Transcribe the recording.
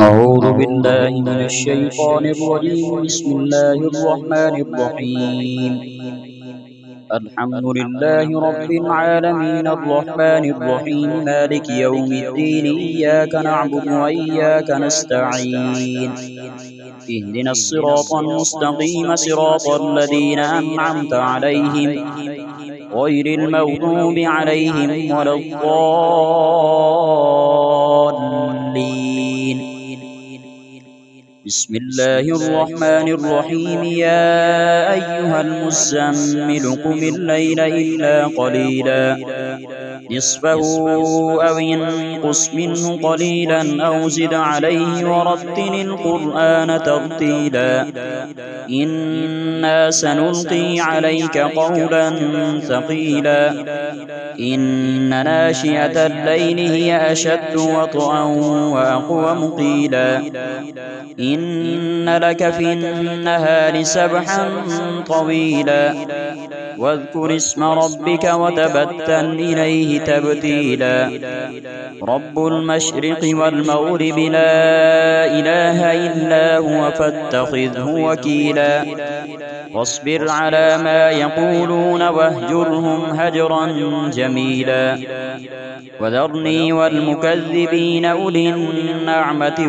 أعوذ بالله من الشيطان الرجيم. بسم الله الرحمن الرحيم. الحمد لله رب العالمين الرحمن الرحيم مالك يوم الدين. إياك نعبد وإياك نستعين. اهدنا الصراط المستقيم صراط الذين أنعمت عليهم غير المغضوب عليهم ولا الضالين. بسم الله الرحمن الرحيم. يا أيها المزمل قم الليل إلا قليلا نصفه أو انقص منه قليلا أو زد عليه ورتل القرآن ترتيلا. إنا سنلقي عليك قولا ثقيلا. إن ناشئة الليل هي أشد وطئا وأقوم قيلا. إن لك في النهار سبحا طويلا. واذكر اسم ربك وتبتل إليه تبتيلا. رب المشرق والمغرب لا إله إلا هو فاتخذه وكيلا. واصبر على ما يقولون واهجرهم هجرا جميلا. وذرني والمكذبين أولي النعمة